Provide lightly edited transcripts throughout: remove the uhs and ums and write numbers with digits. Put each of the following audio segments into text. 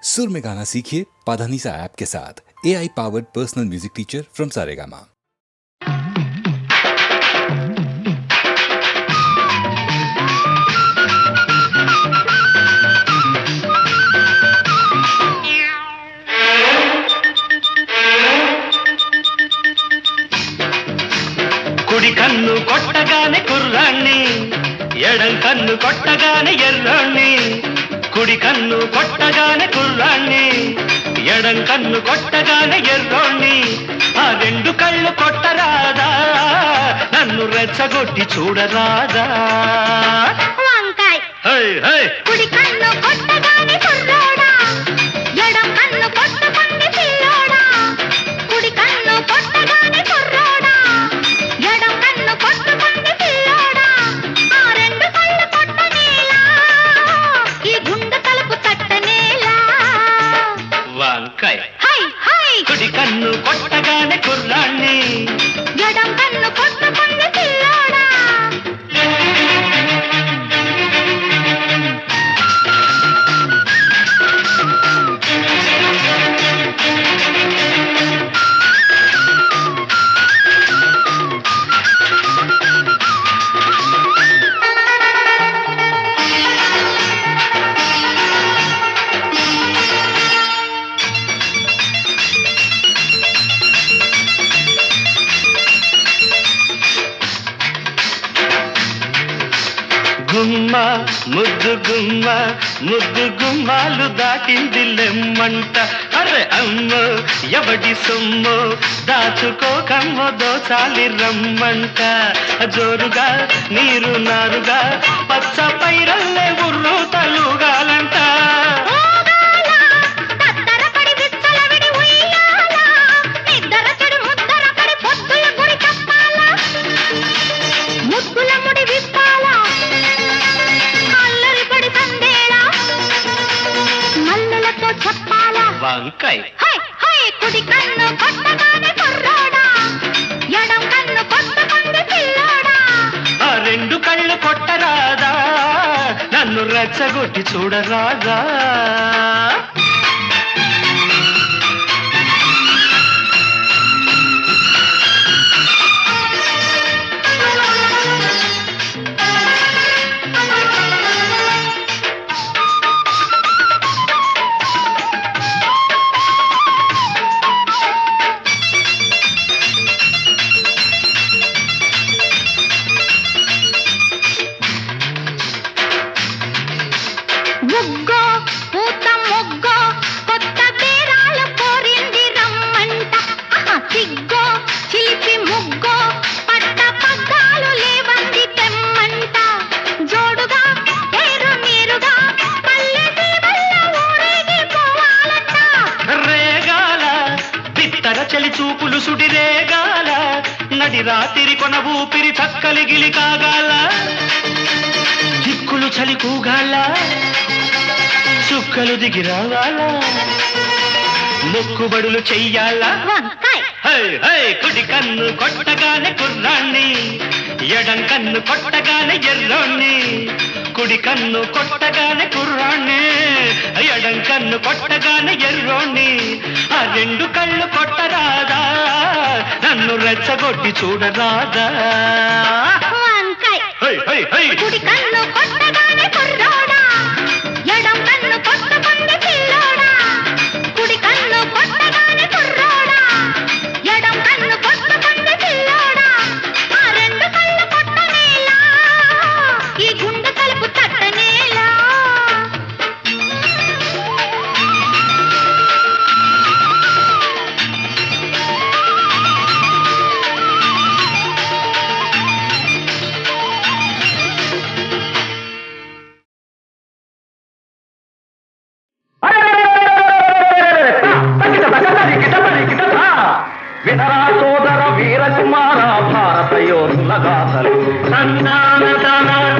सुर में गाना सीखिए पाधानीसा ऐप के साथ। AI powered personal music teacher from Saregama. కుడి కన్ను కొట్టగానే కుర్రాణ్ణి, ఎడం కన్ను కొట్టగానే ఎర్రాణ్ణి. కుడి కన్ను కొట్టగానే కుర్రాణ్ణి, ఎడం కన్ను కొట్టగానే ఎర్రోణ్ణి. ఆ రెండు కళ్ళు కొట్టరాదా, నన్ను రెచ్చగొట్టి చూడరాదా. వంకాయ్ హై హై కుడి కన్ను కొట్టగానే కుర్రోడా, ఎడం కన్ను కొట్టకుంది పిల్లోడా. కుడి కన్ను కొట్టగానే కుర్రోడా, ఎడం కన్ను కొట్టకుంది పిల్లోడా. ఆ రెండు కళ్ళు కొట్టనేలా, ఈ గుండె తలుపు తట్టనేలా. వంకాయ హై హై కుడి కన్ను కొట్టగానే కుర్రాణ్ణి. ఎడం కన్ను కొట్టకుంది పిల్లోడా. గుమ్మ ముద్దు గుమ్మ, ముద్దు గుమ్మాలు దాటింది లెమ్మంట. అరే అమ్మో ఎవడి సొమ్మో, దాచుకోకమ్మో దోచాలి రమ్మంట. జోరుగా నీరు నారుగా, పచ్చ పైరల్లే ఉర్రు తలుగాలంట. తత్తరపడి విచ్చలవిడి ఉయ్యాల, నిద్దర చెడు ముద్దరపడి పొద్దుల గురి చెప్పాల. ముద్దుల ముడి విప్పాల, అల్లరిపడి సందేళ, మల్లెలతో చెప్పాల. వంకాయ హై హై కుడి కన్ను కొట్టగానే కుర్రోడా, ఎడం కన్ను కొట్టకుంది పిల్లోడా. ఆ రెండు కళ్ళు కొట్టరాదా, నన్ను రెచ్చగొట్టి చూడరాదా. ముగ్గో పూత మొగ్గో, కొత్త బేరాలు కోరింది రమ్మంట. సిగ్గో చిలిపి ముగ్గో, పట్ట పగ్గాలు లేవంది తెమ్మంట. జోడుగా ఏరు నీరుగా, పల్లె సీమల్ల ఊరేగి పోవాలంట. రేగాల బిత్తర చలి చూపులు సుడి రేగాల, నడి రాత్రి కొన ఊపిరి చక్కలి గిలి కాగాల. దిక్కులు చలి కూగాల, చుక్కలు దిగి రావాల, మొక్కుబడులు చెయ్యాల. వంకాయ్ హై హై కుడి కన్ను కొట్టగానే కుర్రాణ్ణి, ఎడం కన్ను కొట్టగానే ఎర్రోణ్ణి. కుడి కన్ను కొట్టగానే కుర్రాణ్ణి, ఎడం కన్ను కొట్టగానే ఎర్రోణ్ణి. ఆ రెండు కళ్ళు కొట్టరాదా, నన్ను రెచ్చగొట్టి చూడరాదా. వంకాయ్ హై హై హై కుడి కన్ను కొట్టగానే కుర్రోడా, ఎడం కన్ను కొట్టకుంది పిల్లోడా. కుడి కన్ను కొట్టగానే కుర్రోడా, ఎడం కన్ను కొట్టకుంది పిల్లోడా. ఆ రెండు కళ్ళు కొట్టనేలా, ఈ గుండె తలుపు తట్టనేలా. వినరా సోదర వీరకుమార, భారత యోధుల గాథలు.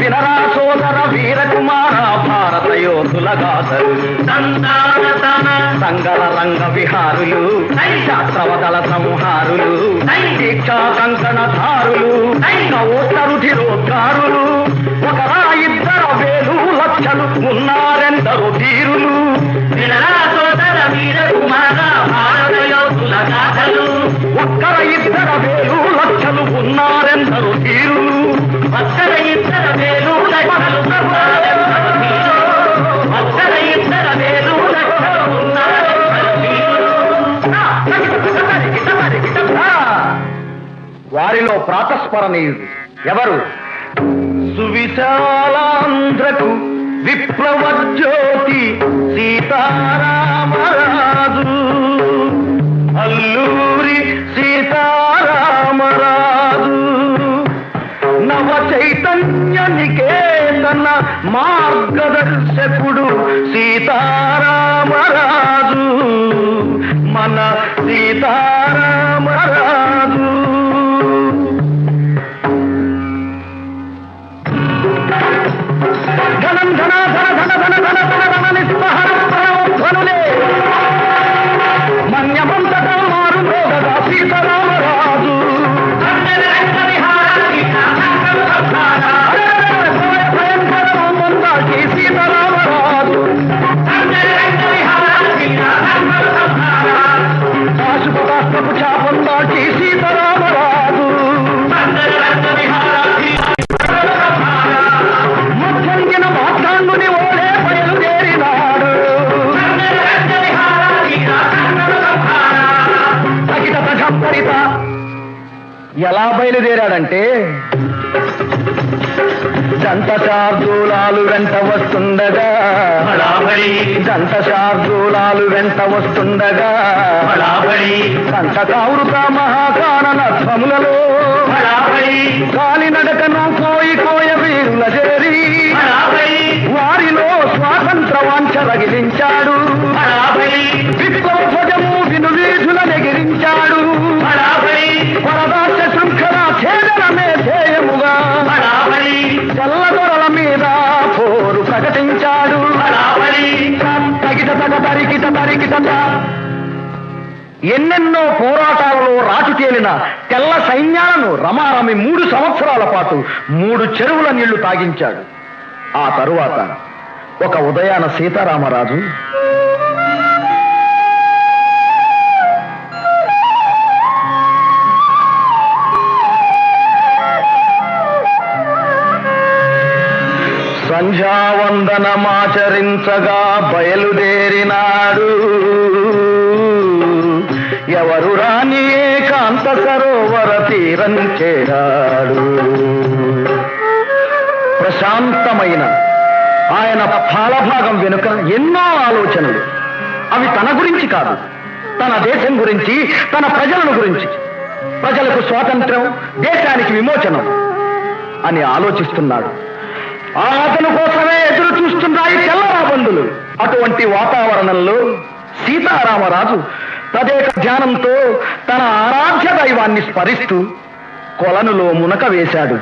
వినరా సోదర వీరకుమార, భారత యోధుల గాథలు. సంగల రంగ విహారులు, శాస్త్రవదల సంహారులు, దీక్షా కంకణధారులు, నవోత్తర రుధిరోద్గారులు. ఒకరా ఇద్దర వేలు లక్షలు ఉన్నారెందరో ధీరులు. వినరా వారిలో ప్రాతస్మరణీయుడు ఎవరు? సువిశాలాంధ్రకు విప్లవ జ్యోతి సీతారామరాజు, అల్లూరి సీతారామరాజు. నవ చైతన్య నికేతన మార్గదర్శకుడు సీతారామరాజు, మన సీతారామరాజు. ధనం ధన ధన ధన ధన ధన ధన ధన నిస్పహనులే మన్యమంతటా మారు మోగగా సీతారామరాజు. భయంకరమందాకి సీతారామరాజు, శాశ్వతాత్మకు చాపందాకి సీతారామరాజు. మధ్యంగిన మార్తాండుని ఓడే బయలుదేరినాడు. ఎలా బయలుదేరాడంటే దంతశార్దూలాలు వెంట వస్తుండగా, దంతశార్దూలాలు వెంట వస్తుండగా, దంతకావృత మహాకానన ధ్వములలో కాలినడకను కోయి కోయ వీరుల చేరి వారిలో స్వాతంత్ర వాంఛ రగిలించాడు. విప్లవ ధ్వజము విను వీధుల నెగిరించాడు. పరదాస్య శృంఖల ఛేదనమే ధ్యేయముగా చల్లదొరల మీద పోరు ప్రకటించాడు. తగిట తగ తరికిట తరికిట. ఎన్నెన్నో పోరాటాలలో రాటు తేలిన తెల్ల సైన్యాలను రమారమి 3 సంవత్సరాల పాటు 3 చెరువుల నీళ్లు తాగించాడు. ఆ తరువాత ఒక ఉదయాన సీతారామరాజు సంధ్యావందనమాచరించగా బయలుదేరినాడు. ఎవరు రాని ఏకాంత సరోవర తీరం చేరాడు. ప్రశాంతమైన ఆయన ఫలభాగం వెనుక ఎన్నో ఆలోచనలు. అవి తన గురించి కాదు, తన దేశం గురించి, తన ప్రజలను గురించి. ప్రజలకు స్వాతంత్రం, దేశానికి విమోచనం అని ఆలోచిస్తున్నాడు. అతను కోసమే ఎదురు చూస్తున్నాయి తెల్లరాబందులు. అటువంటి వాతావరణంలో సీతారామరాజు తదేక ధ్యానంతో తన ఆరాధ్య దైవాన్ని స్మరిస్తూ కొలనులో మునక వేశాడు.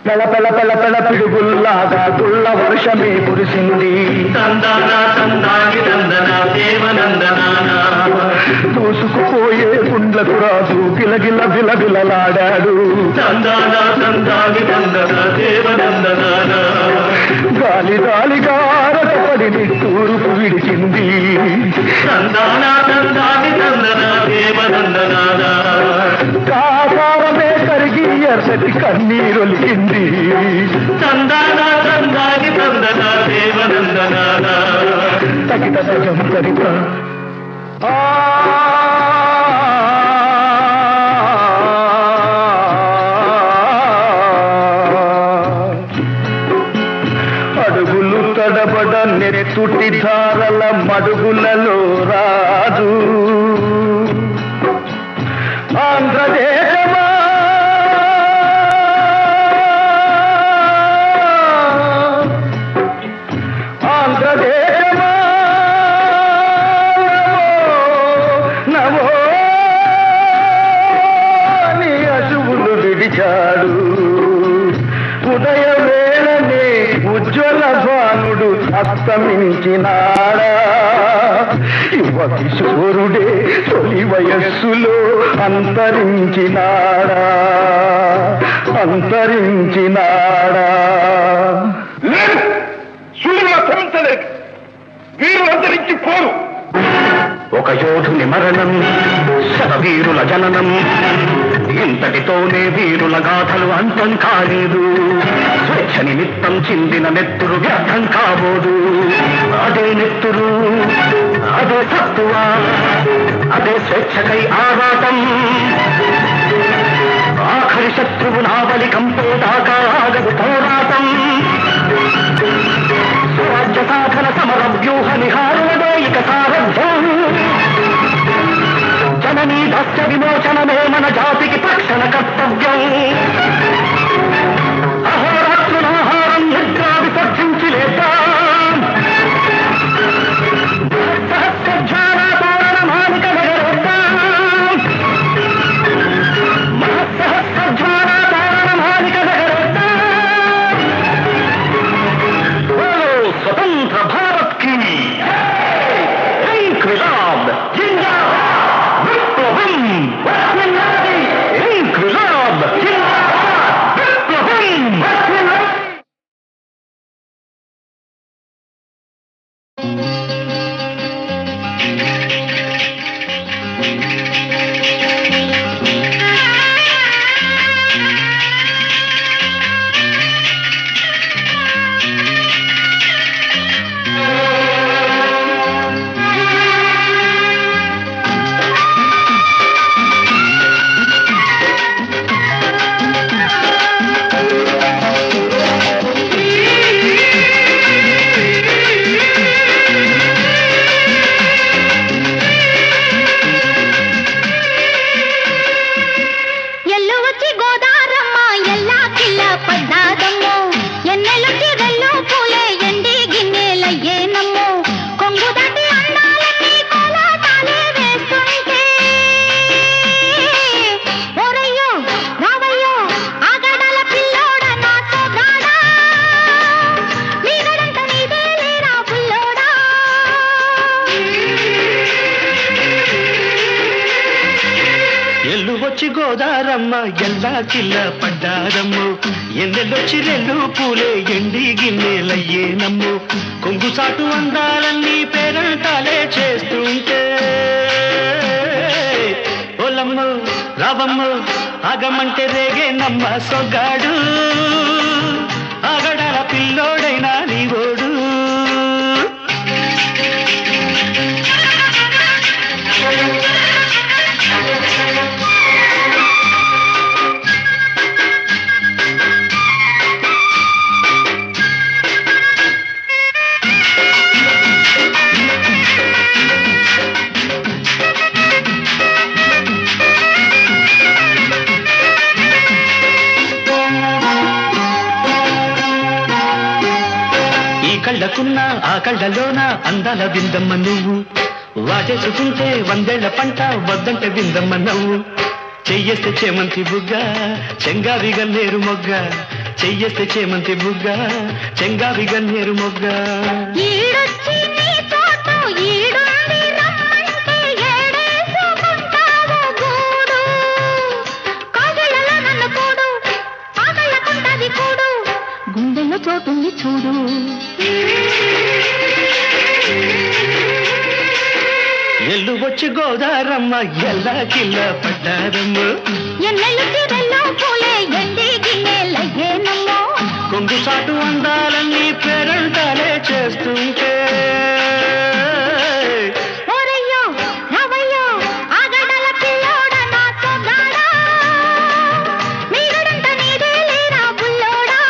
పెళ పెళ పెళ పెళ పిడుగుల్లాగా గుళ్ళ వర్షమే కురిసింది. దూసుకుపోయే గుండ్లకు రాజు గిలగిల బిలబిలలాడాడు. గాలి గాలిగా రకపడి తూర్పు విడిచింది. కాపారమే కరిగి ఎర్రటి కన్నీరొలికింది. తగిట తగం కరిత అడుగులు తడబడ నెత్తుటి ధారల మడుగులలో రాజు. ఆంధ్రదేశమా ఆంధ్రదేశమా నమో నీ అశువులు విడిచాడు. ఉదయ వేళనే ఉజ్వల భానుడు అస్తమించినాడా. యువ కిశోరుడే తొలి వయస్సులో అంతరించినాడా. వీరు అంతరించి పోరు. ఒక యోధుని మరణం, శతవీరుల జననం, ఇంతటితోనే వీరుల గాథలు అంతం కాలేదు. స్వేచ్ఛ నిమిత్తం చిందిన నెత్తురు వ్యర్థం కాబోదు. అదే నెత్తురు, అదే సత్తువ, అదే స్వేచ్ఛకై ఆరాటం. ఆఖరి శత్రువు నావలి కంపోదాకా ఆగదు పోరాటం. స్వరాజ్య సాధన సమర వ్యూహ నిహారులదే ఇక సారథ్యం. జననీ దాస్య విమోచనమే మన జాతికి తక్షణ కర్తవ్యం. అహోరాత్రులాహారం నిద్రా విసర్జించి లేద్దాం. సహస్రధ్యాన తోరణ మాలిక నగరేద్దాం. మహస్సహస్రధ్యాన తోరణ మాలిక నగరేద్దాం. బోలో స్వతంత్ర భారత్ కి ఇంక్విలాబ్ జిందాబాద్. విప్లవం వర్ధిల్లాలి. ఇంక్విలాబ్ జిందాబాద్. విప్లవం వర్ధిల్లాలి. ఎల్లు వచ్చి గోదారమ్మ ఎల్లా కిల్ల పడ్డాదమ్మో. ఎన్నెలుచి రెల్లు పూలే ఎండి గిన్నెలయ్యేనమ్మో. కొంగు దాటి అందాలన్నీ కోలాటాలే వేస్తుంటే ఓరయ్యో రావయ్యో ఆగడాల పిల్లోడ నాతో గాడా. నీడడంట నీదే లేరా పుల్లోడా. ఎల్లు వచ్చి గోదారమ్మ ఎల్లా కిల్ల పడ్డారమ్ము. ఎన్నెల్లొచ్చి రెల్లు పూలే ఎండి గిన్నెలయ్యేనమ్ము. కొంగు సాటు అందాలన్నీ పేరంటాలే చేస్తుంటే ఓలమ్మ రావమ్మ ఆగమంటే రేగే నమ్మ సొగ్గాడు. ఆగడాల పిల్లోడైనా నీవోడు. ఈ కళ్ళకున్న ఆ కళ్ళలోన అందాల విందమ్మ నువ్వు. వాటేసుకుంటే వందేళ్ల పంట వద్దంటే విందమ్మ నవ్వు. చెయ్యేస్తే చేమంతి బుగ్గ చెంగావి గన్నేరు మొగ్గ. చెయ్యేస్తే చేమంతి బుగ్గ చెంగావి గన్నేరు మొగ్గ. ఈడొచ్చి నీ తోట ఈడుండి రమ్మంటే ఏడేసుకుంటావు గూడు. కాగిళ్ళలో నన్ను కూడు ఆకళ్ళకుంటది కూడు. గుండెల్లో చోటుంది చూడు. ఎల్లు వచ్చి గోదారమ్మ ఎల్లా కిల్ల పడ్డారమ్మ. ఎన్నెల్లు తీరెల్లో పూలే ఎండి గిన్నెలయ్యేనమ్మో. కొంగు సాటు అందాలన్నీ పేరంటాలే చేస్తుంటే ఓరయ్యో రావయ్యో ఆగడాల పిల్లోడ నాతో గాడా. నీడడంట నీదే లేరా పుల్లోడా.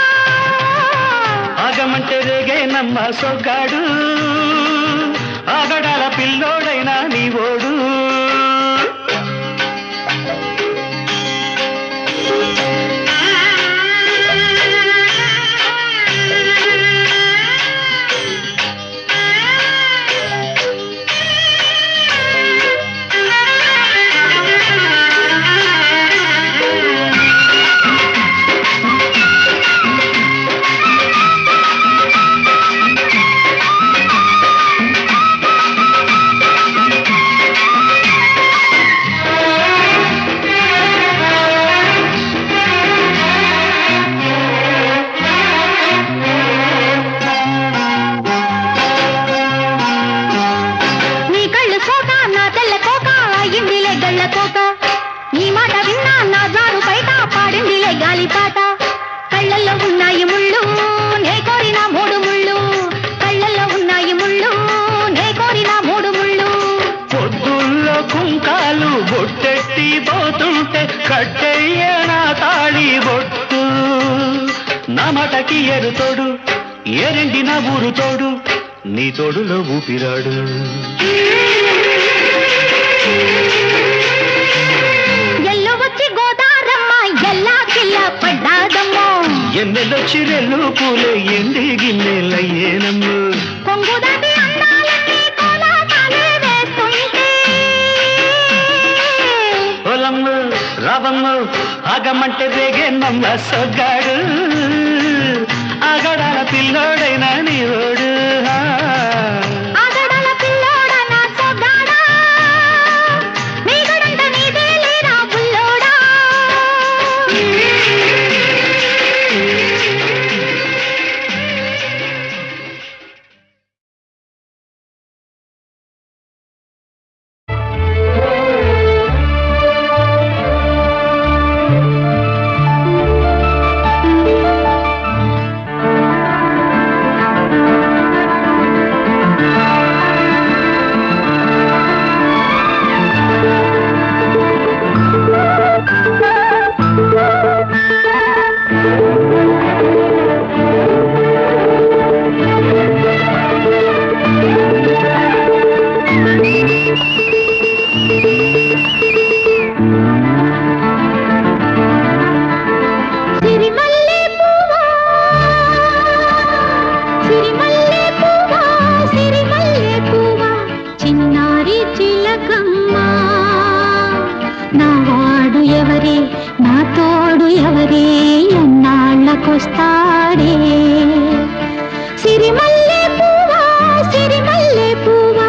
ఆగమంటే రేగే నమ్మ సొగ్గాడు. ఆగడాల పిల్లోడైనా నీవోడు. కట్టెయ్య నా తాళి బొట్టు నమటకి ఎరుతోడు ఎరండిన ఊరు తోడు నీ తోడులో ఊపిరాడు ఎల్లు వచ్చి గోదారమ్మ ఎల్లా కిల్ల పడ్డాదమ్మో ఎన్నెలొచ్చి రెల్లు పూలే ఎండి గిన్నెలయ్యేనమ్ము కొంగుదాటి అందాలన్నీ కోలాటాలే వేస్తుంటే పొలమ్ము రావమ్ము ఆగమంటే రేగే నమ్మ సొగ్గాడు ఆగడాల పిల్లోడైన నీవోడు ఆగడాల పిల్లోడ నా సొగ్గాడా నీ గడంట నీదే లేరా బుల్లోడా వస్తాడే సిరిమల్లె పువ్వా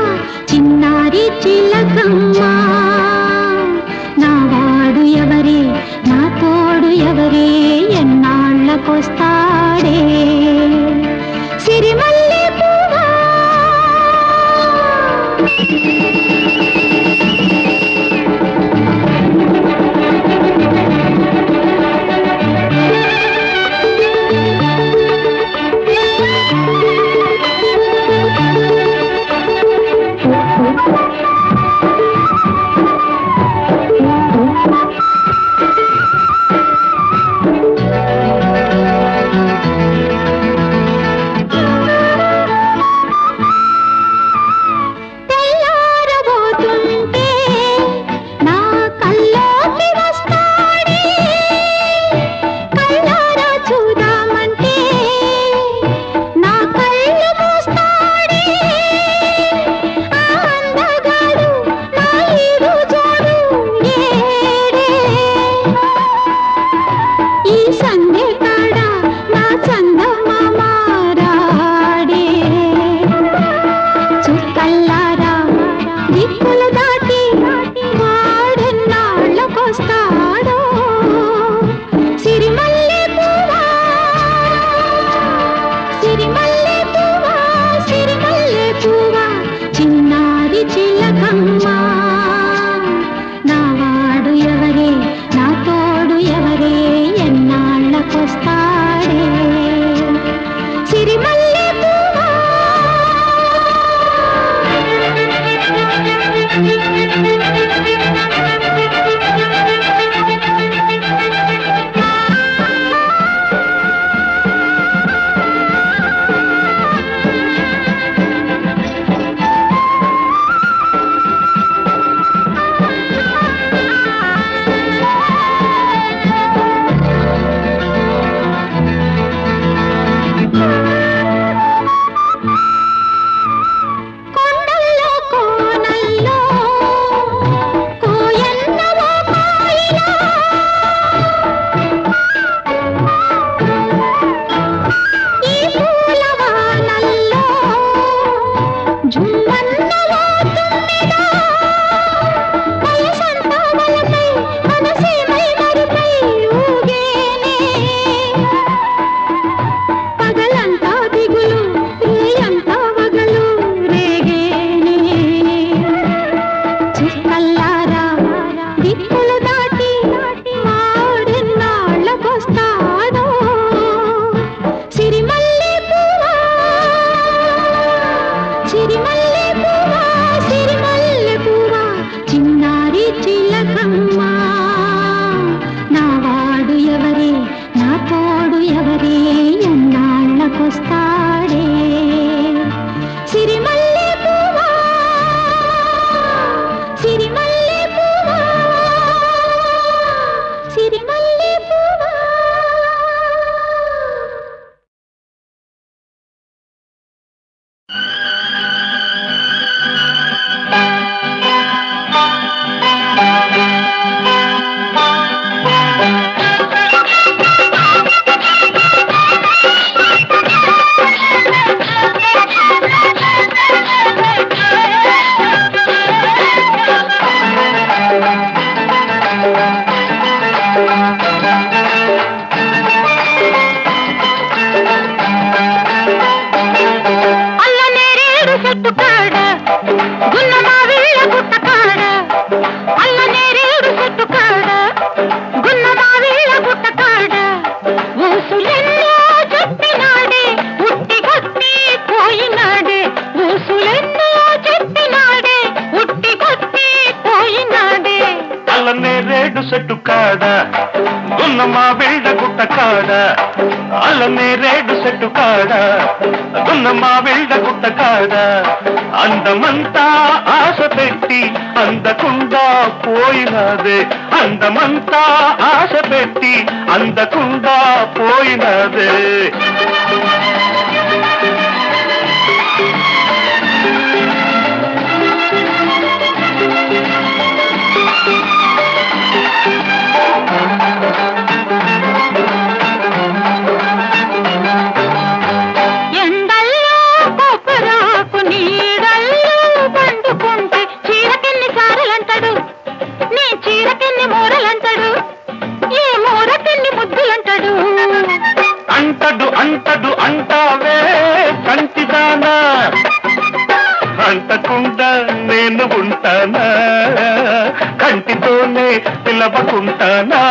చిన్నారి చిలకమ్మ నా వాడు ఎవరే నా తోడు ఎవరే ఎన్నాళ్ళకొస్తాడే సిరిమల్లె పువ్వా కాడ అల్లనే రేడు చెట్టు కాడ గున్నమా వెళ్ళ గుట్ట కాడ అందమంతా ఆశ పెట్టి అందకుండా పోయినదే అందమంతా ఆశ పెట్టి అందకుండా పోయినదే అంటడు అంటావే కంటిదానా అంటకుండా నేను ఉంటానా కంటితోనే పిలవకుంటానా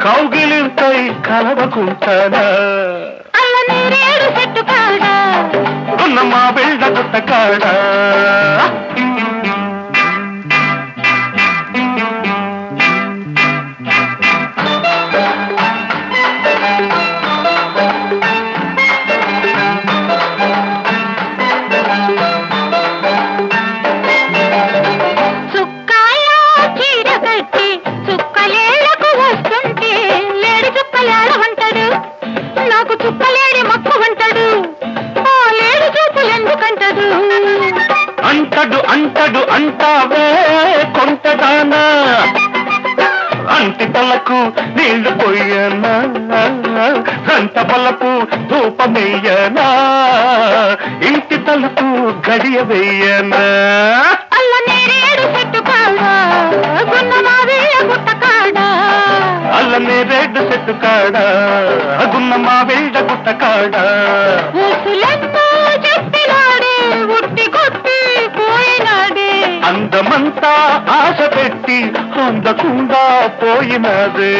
కౌగిలింతై కలవకుంటానా గున్నమా వెళ్ళ గుట్ట కాడ అంటడు అంటావే కొంటదానా అంటి తలకు నీళ్లు పోయనా గంట బలపు ధూపమెయ్యనా ఇంటి తలకు గడియ వెయ్యనా అల్లనే రేడు చెట్టు కాడ గున్నమా వెళ్ళ గుట్ట కాడ అందమంతా ఆశ పెట్టి అందకుండా పోయినదే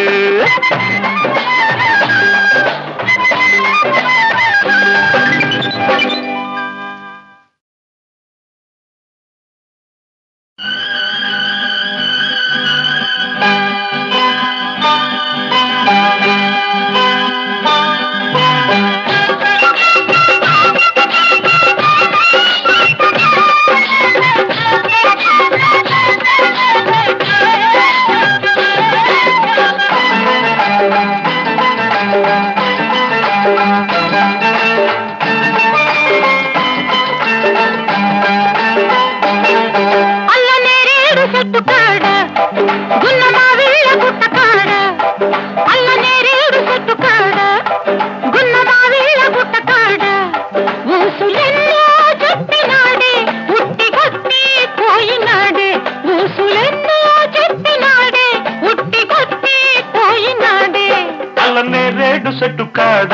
చెట్టు కాడ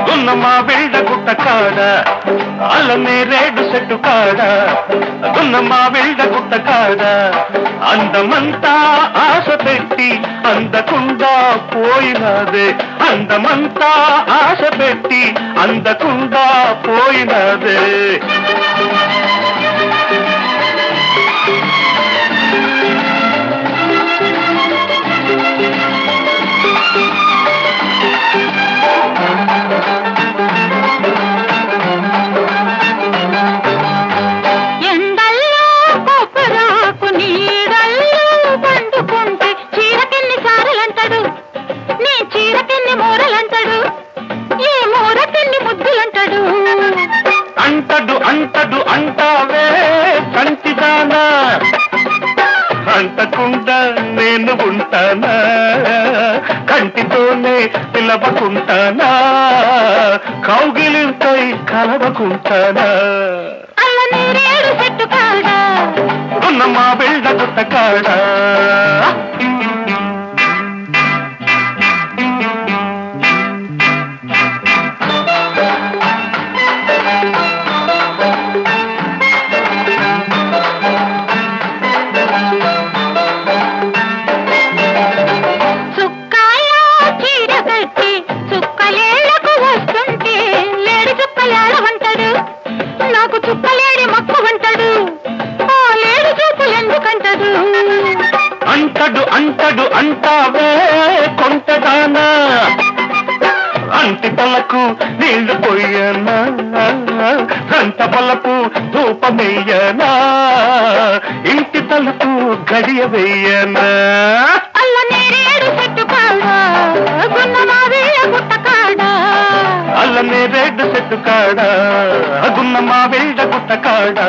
గున్నమా వెళ్ళ గుట్ట కాడ అల్లనే రేడు చెట్టు కాడ గున్నమా వెళ్ళ గుట్ట కాడ అందమంతా ఆశ పెట్టి అందకుండా పోయినదే అందమంతా ఆశ పెట్టి అందకుండా పోయినదే అంటడు అంటావే కంటిదానా అంటకుండా నేను ఉంటానా కంటితోనే పిలవకుంటానా కౌగిలింతై కలవకుంటానా గున్నమా వెళ్ళ గుట్ట కాడ కళ్ళకు నీళ్లు పొయ్యనా గంట బలపు ధూపమెయ్యనా ఇంటి తలుపు గడియ వెయ్యనా అల్ల నేరేడు చెట్టు కాడా గున్న మావిళ్ళ గుట్ట కాడా అల్ల నేరేడు చెట్టు కాడా గున్న మా వెళ్ళ గుట్ట కాడా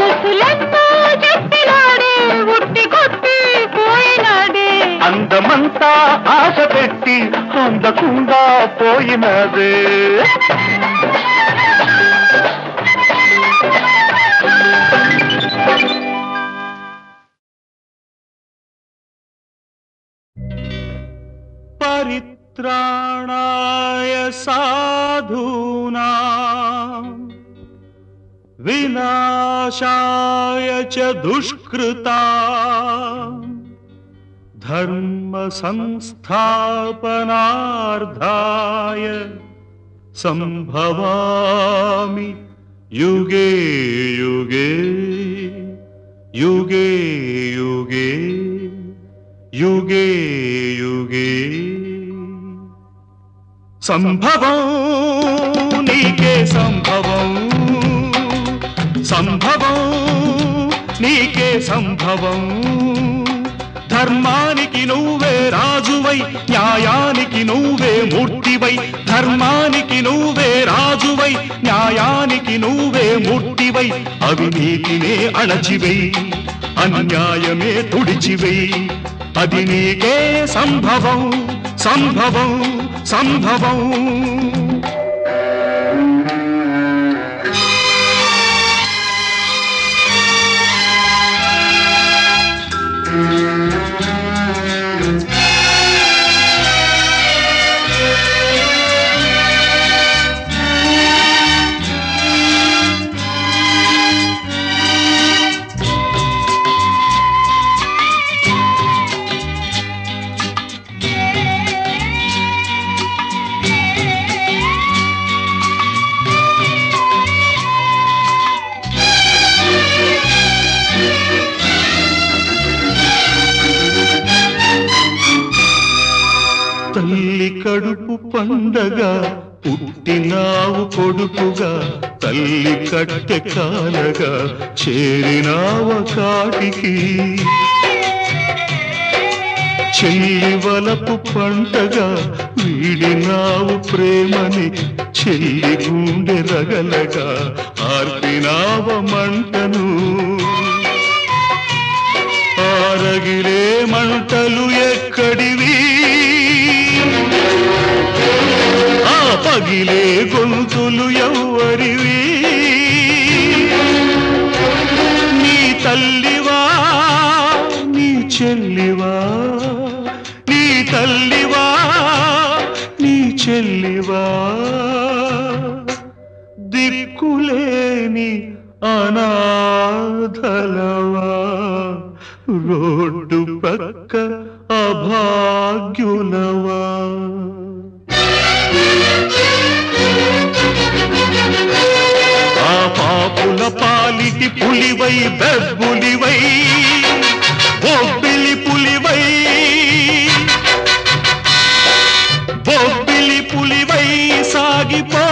ఊసులెన్నో చెప్పినాడే ఉట్టి కొట్టి పోయినాడే అందమంతా ఆశ పెట్టి అందకుండా పోయినదే పరిత్రాణాయ సాధూనాం వినాశాయ చ దుష్కృతాం ధర్మ సంస్థాపనార్థాయ సంభవామి యుగే యుగే యుగే యుగే యుగే యుగే సంభవం నీకే సంభవం సంభవం నీకే సంభవం ధర్మానికి నువ్వే రాజువై న్యాయానికి నువ్వే మూర్తివై ధర్మానికి నువ్వే రాజువై న్యాయానికి నువ్వే మూర్తివై అవినీతినే అణచివై అన్యాయమే తుడిచివై అది నీకే సంభవం సంభవం సంభవం తల్లి కడుపు పండగ పుట్టినావు కొడుకుగా తల్లి కట్టె కాలగా చేరినావ కాటికి చెల్లి వలపు పంటగా వీడినావు ప్రేమని చెల్లి గుండె రగలగా ఆర్పినావ మంటను ఆరగిలే మంటలు ఎక్కడివి ఆ పగిలే గొంతులు ఎవ్వరివి నీ తల్లివా నీ చెల్లివా నీ తల్లివా నీ చెల్లివా దిక్కులేని అనాథలవా రోడ్డు పక్క అభాగ్యులవా ఆ పాపుల పాలిటి పులివై బెబ్బులివై బొబ్బిలి పులివై బొబ్బిలి పులివై సాగిపో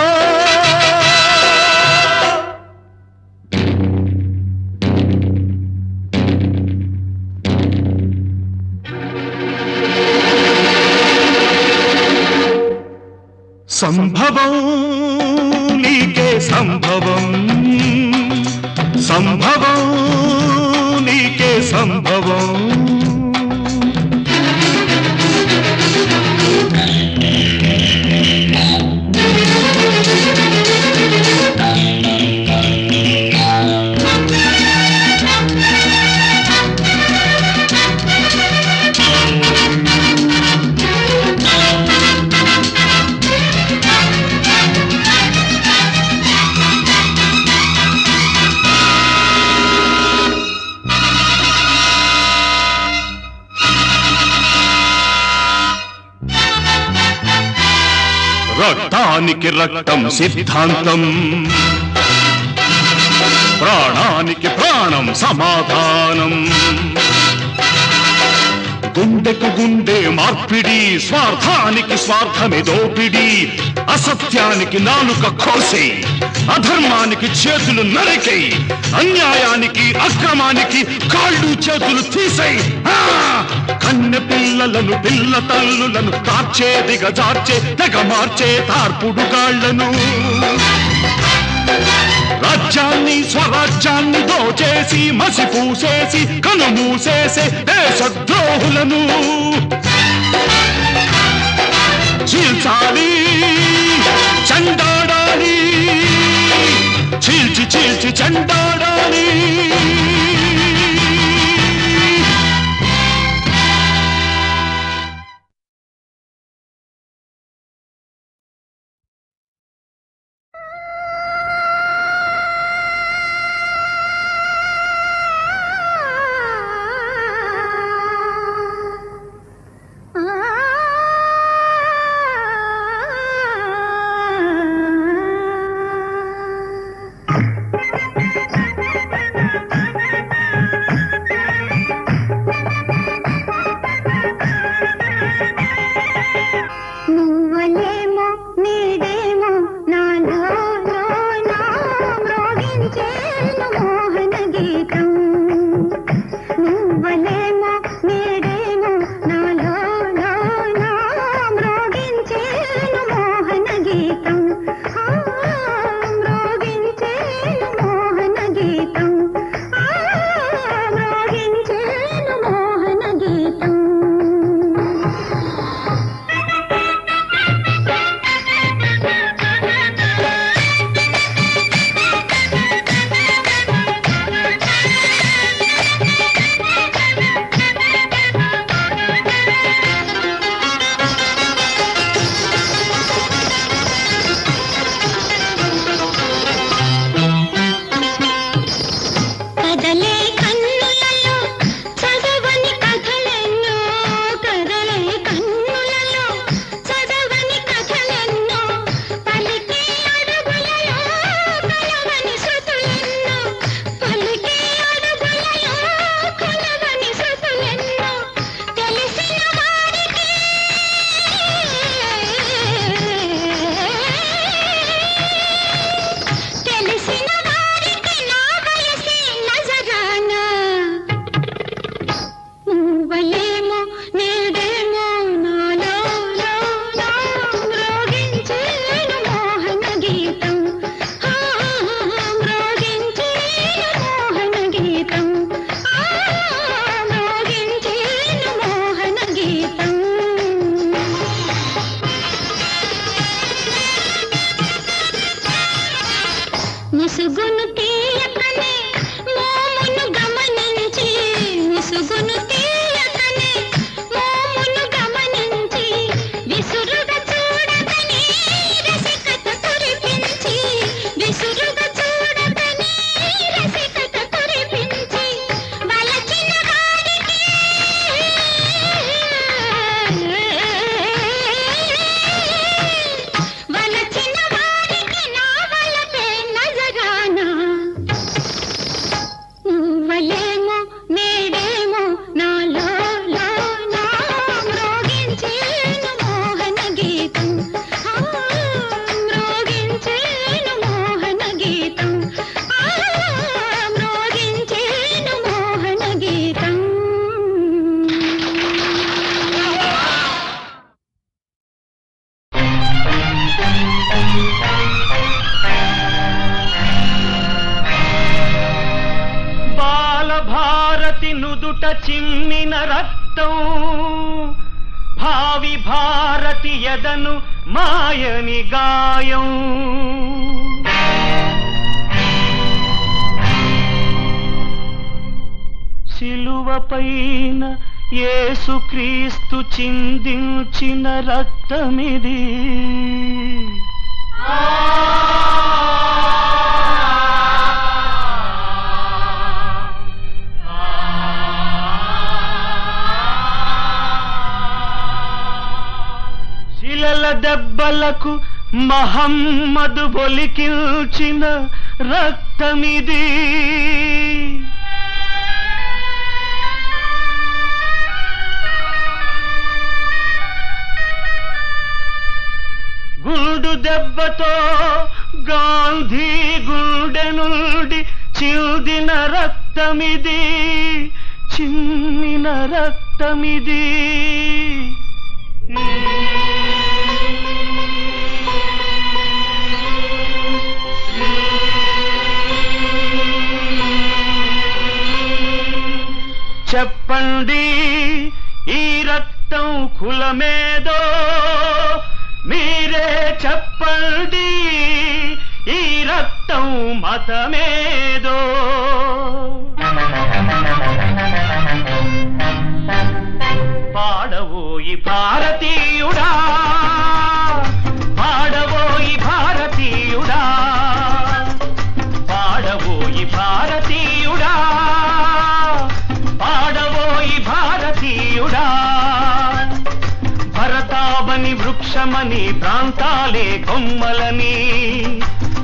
సంభవం నీకే సంభవం సంభవం నీకే సంభవం రక్తానికి రక్తం సిద్ధాంతం ప్రాణానికి ప్రాణం సమాధానం గుండెకు గుండె మార్పిడి, స్వార్థానికి స్వార్థమే దోపిడి, అసత్యానికి నాలుక కోసే, అధర్మానికి చేతులు నరికై, అన్యాయానికి అక్రమానికి కాళ్ళు చేతులు తీసై, కన్నె పిల్లలను పిల్ల తల్లులను తార్చే దిగజార్చే తెగ మార్చే తార్పుడుగాళ్లను, రాజ్యాన్ని స్వరాజ్యాన్ని దోచేసి మసిపూసేసి కనుమూసేసే దేశద్రోహులను చీల్చాలి, చండాడాలి, చీల్చి చీల్చి చండాడాలి. నుదుట చిమ్మిన రక్తం భావి భారతి ఎదను మాయని గాయం శిలువపైన యేసుక్రీస్తు చిందించిన రక్తమిది శిలల దెబ్బలకు మహమ్మదు ఒలికిల్చిన రక్తమిది దెబ్బతో గాంధీ గుండె నుండి చిల్దిన రక్తమిది, చిమ్మిన రక్తమిది. చెప్పండి ఈ రక్తం కులమేదో, మీరే చెప్పండి ఈ రక్తం మతమేదో. పాడవోయి భారతీయుడా, పాడవోయి భారతీయుడా, పాడవోయి భారతీయుడా, పాడవోయి భారతీయుడా. భరతావని వృక్షమని ప్రాంతాలే కొమ్మలని,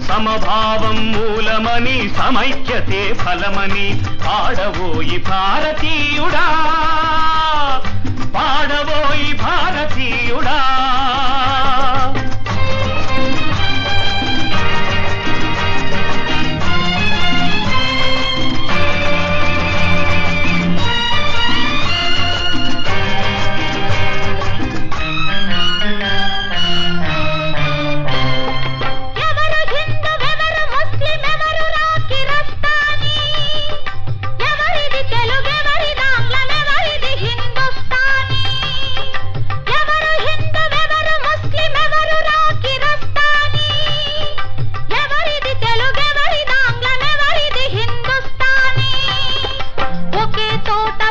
సమభావం మూలమని సమైక్యతే ఫలమని. పాడవోయి భారతీయుడా, పాడవోయి భారతీయుడా.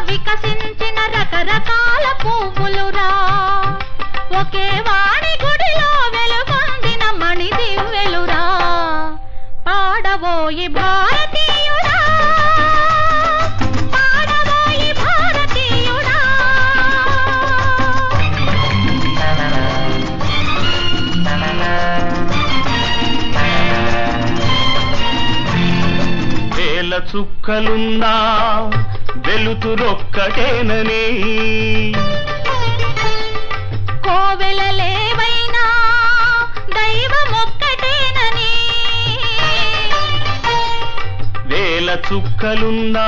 వికసించిన రకరకాల పువ్వులురా, ఒకే వాణి గుడిలో వెలుగొందిన మణి దివ్వెలురా. పాడవోయి భారతీయుడా, పాడవోయి భారతీయుడా. వేల చుక్కలున్నా వెలుతురొక్కటేనని, కోవెలలేవైనా దైవమొక్కటేనని. వేల చుక్కలున్నా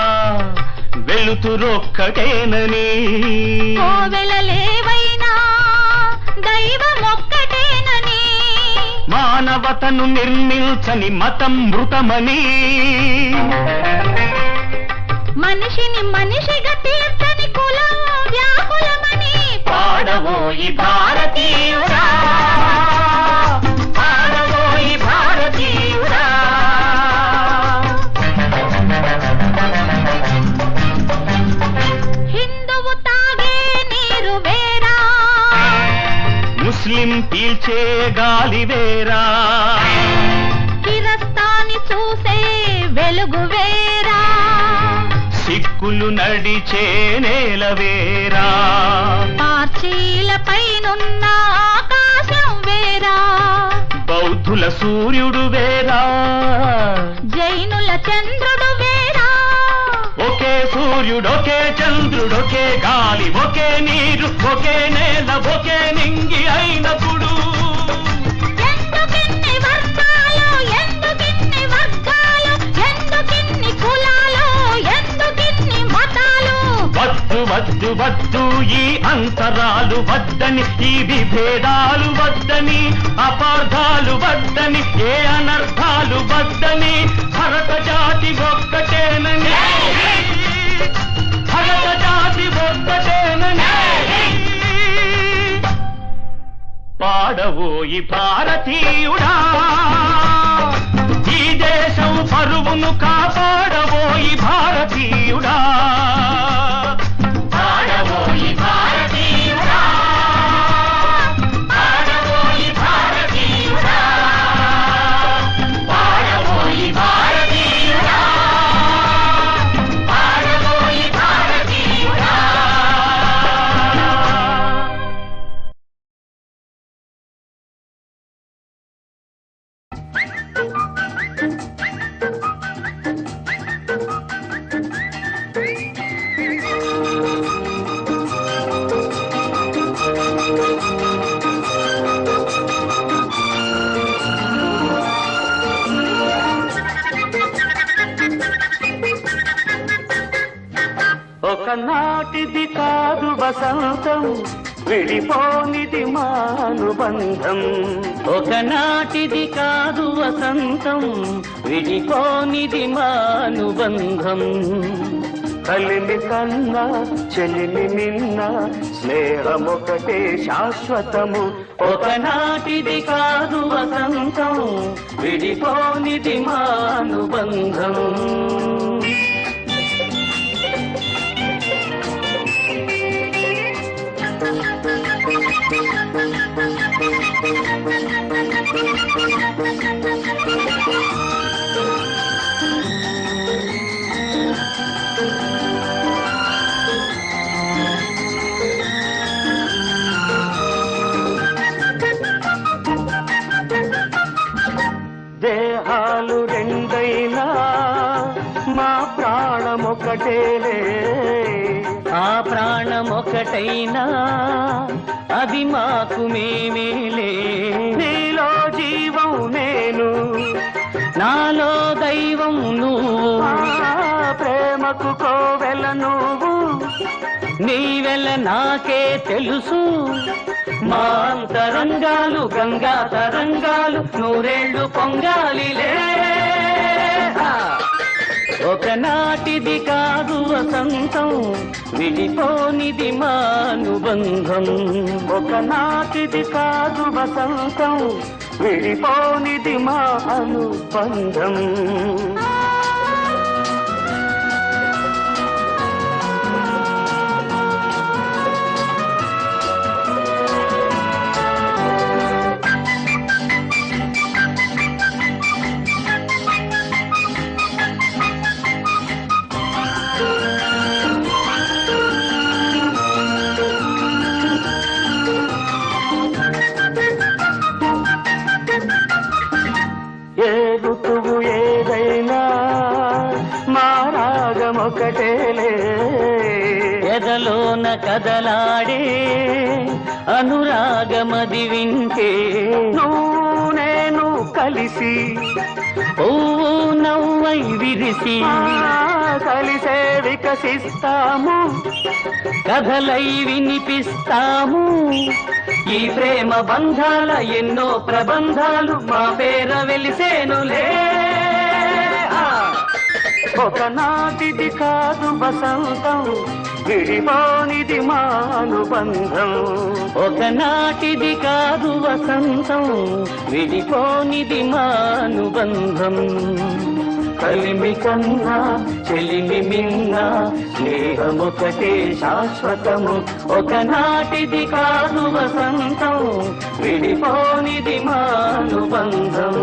వెలుతురొక్కటేనని, కోవెలలేవైనా దైవమొక్కటేనని. మానవతను నిర్మించని మతం మృతమని, మనిషిని మనిషిగా తీర్చని కులం వ్యాకులమని. పాడవోయి భారతీయుడా, పాడవోయి భారతీయుడా. హిందువు తాగే నీరు వేరా, ముస్లిం పీల్చే గాలి వేరా, కిరస్తాని చూసే వెలుగు వేరా, సిక్కులు నడిచే నేల వేరా, పార్చీలపైనున్న ఆకాశం వేరా, బౌద్ధుల సూర్యుడు వేరా, జైనుల చంద్రుడు వేరా. ఒకే సూర్యుడు ఒకే చంద్రుడు ఒకే గాలి ఒకే నీరు ఒకే నేల ఒకే నింగి అయినప్పుడు ఎందుకిన్ని వర్గాలు, ఎందుకిన్ని వర్గాలు, ఎందుకిన్ని కులాలు, ఎందుకిన్ని మతాలు. వద్దు వద్దు వద్దు ఈ అంతరాలు వద్దని, ఈ విభేదాలు వద్దని, అపార్థాలు వద్దని, ఏ అనర్థాలు వద్దని. భరత జాతి ఒక్కటేనని, భరత జాతి ఒక్కటేనని. పాడవోయి భారతీయుడా, ఈ దేశం పరువును కాపాడవోయి భారతీయుడా. పాడవోయి భారతీయుడా, పాడవోయి భారతీయుడా, పాడవోయి భారతీయుడా, పాడవోయి భారతీయుడా. ఒకనాటిది కాదు వసంతం విడిపోనిది మానుబంధం ఒకనాటిది కాదు వసంతం విడిపోనిది మానుబంధం కలిమి కన్నా చెలిమి నిన్న స్నేహమొకటే శాశ్వతము ఒకనాటిది కాదు వసంతం విడిపోనిది మానుబంధం దేహాలు రెండైనా మా ప్రాణమొకటేలే ఆ ప్రాణమొకటైనా అది మాకు మేమేలే నీలో జీవం నేను నాలో దైవం నువ్వు ప్రేమకు కోవెల నువ్వు నీవెల నాకే తెలుసు మా తరంగాలు గంగా తరంగాలు నూరేళ్లు పొంగాలిలే ఒకనాటిది కాదు వసంతం విడిపోనిది మానుబంధం ఒకనాటిది కాదు వసంతం విడిపోనిది మా అనుబంధం ఒకటేలే ఎదలోన కదలాడే అనురాగమది వింటే నువ్వు నేను కలిసి పువ్వు నవ్వై విరిసి కలిసే వికసిస్తాము కథలై వినిపిస్తాము ఈ ప్రేమ బంధాల ఎన్నో ప్రబంధాలు మా పేర వెలిసేనులే ఒకనాటిది కాదు వసంతం విడిపోనిది మానుబంధం ఒకనాటిది కాదు వసంతం విడిపోనిది మానుబంధం కలిమి కన్నా చెలిమి మిన్న స్నేహమొకటే శాశ్వతము ఒకనాటిది కాదు వసంతం విడిపోనిది మానుబంధం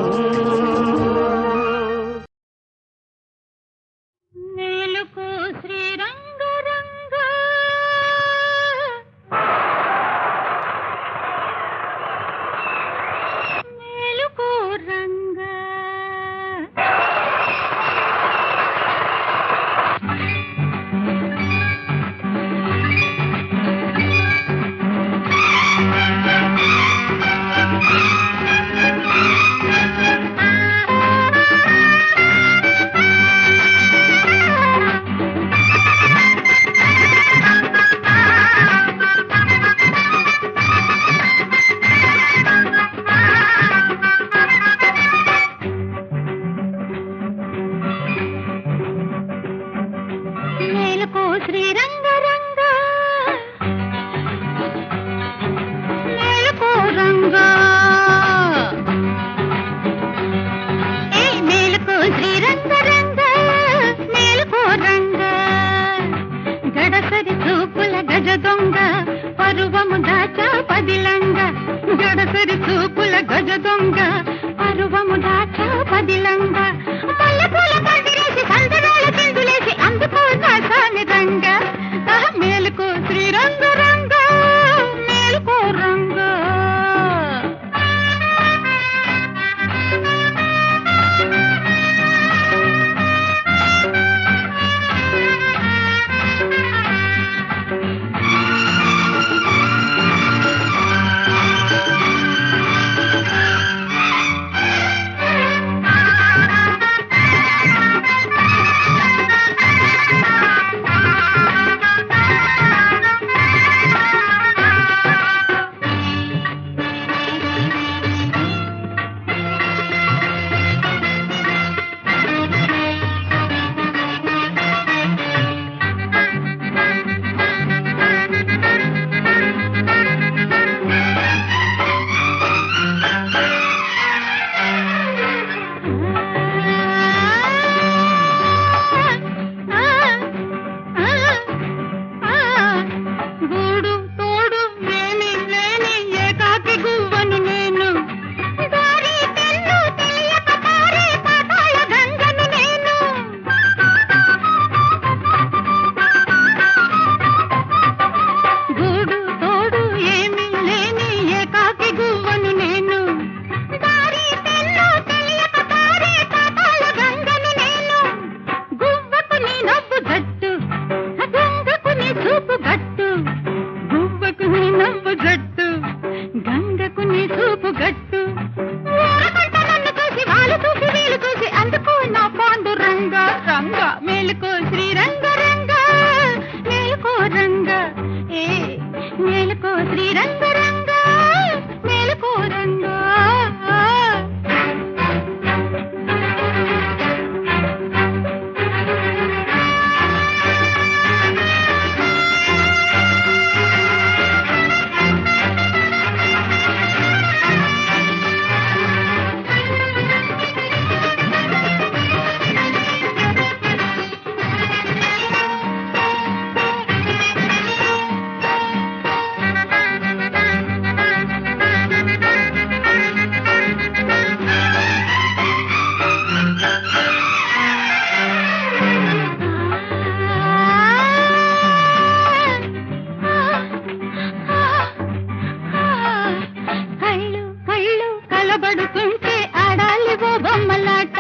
కలబడుతుంటే ఆడాలి ఓ బొమ్మలాట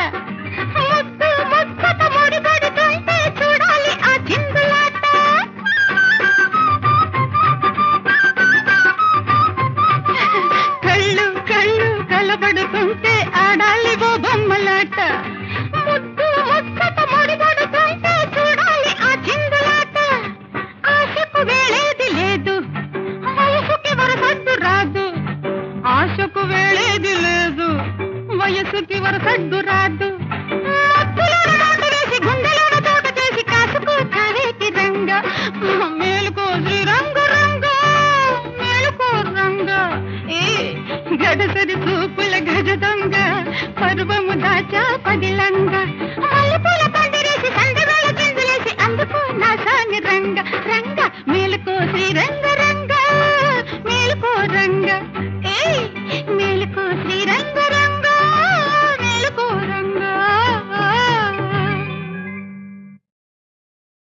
ముద్దు ముచ్చట ముడిపడుతుంటే చూడాలి ఆ చిందులాట కళ్ళు కళ్ళు కలబడుతుంటే ఆడాలి ఓ బొమ్మలాట ముద్దు ముచ్చట ముడిపడుతుంటే చూడాలి ఆ చిందులాట ఆశకు వేళేది లేదు వయసుకి వరసద్దు రాదు ఆశకు వేళేది లేదు వయసుకి వరసద్దు రాదు మత్తులోన నాటు వేసి గుండెలోన తోట చేసి కాసుకో చావేటి రంగ మేలుకో శ్రీరంగ రంగ మేలుకో రంగ ఏ గడసరి చూపుల గజ దొంగ పర్వము దాచా పదిలంగ మల్లెపూల పందిరేసి సందవేళ చిందులేసి అందుకో నా సాని రంగ రంగ మేలుకో శ్రీ